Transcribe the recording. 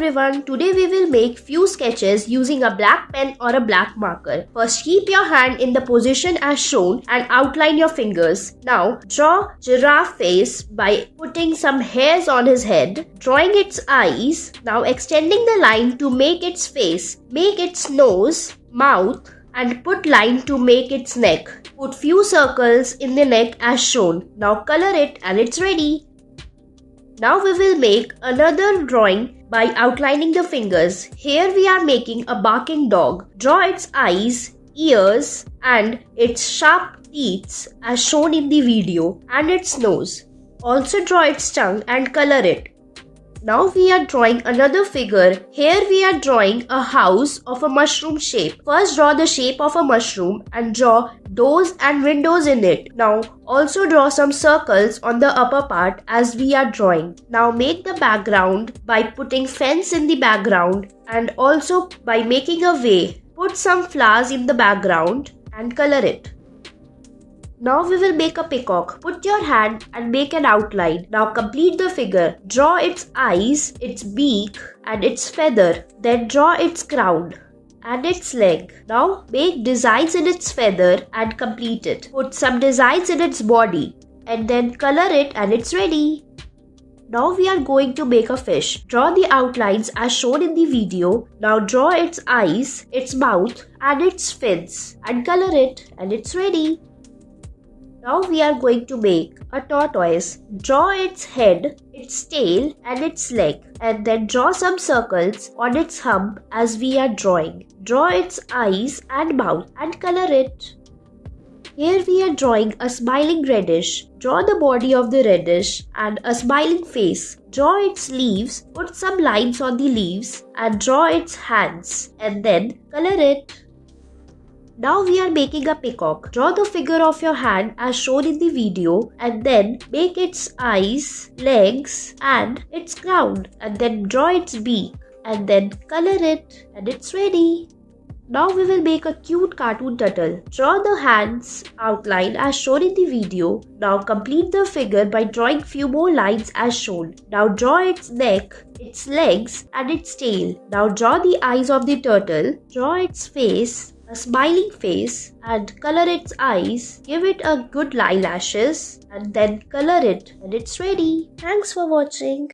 everyone, today we will make few sketches using a black pen or a black marker. First keep your hand in the position as shown and outline your fingers. Now draw giraffe face by putting some hairs on his head, drawing its eyes. Now extending the line to make its face, make its nose, mouth and put line to make its neck. Put few circles in the neck as shown. Now color it and it's ready. Now we will make another drawing by outlining the fingers. Here we are making a barking dog. Draw its eyes, ears and its sharp teeth as shown in the video and its nose. Also draw its tongue and color it. Now we are drawing another figure. Here we are drawing a house of a mushroom shape. First draw the shape of a mushroom and draw doors and windows in it. Now also draw some circles on the upper part as we are drawing. Now make the background by putting fence in the background and also by making a way. Put some flowers in the background and color it. Now we will make a peacock. Put your hand and make an outline. Now complete the figure. Draw its eyes, its beak and its feather. Then draw its crown and its leg. Now make designs in its feather and complete it. Put some designs in its body and then color it and it's ready. Now we are going to make a fish. Draw the outlines as shown in the video. Now draw its eyes, its mouth and its fins and color it and it's ready. Now we are going to make a tortoise. Draw its head, its tail and its leg and then draw some circles on its hump as we are drawing. Draw its eyes and mouth and color it. Here we are drawing a smiling radish. Draw the body of the radish and a smiling face. Draw its leaves, put some lines on the leaves and draw its hands and then color it. Now we are making a peacock. Draw the figure of your hand as shown in the video and then make its eyes, legs and its crown and then draw its beak and then color it and it's ready. Now we will make a cute cartoon turtle. Draw the hands outline as shown in the video. Now complete the figure by drawing few more lines as shown. Now draw its neck, its legs and its tail. Now draw the eyes of the turtle. Draw its face, a smiling face and color its eyes. Give it a good eyelashes and then color it and it's ready. Thanks for watching.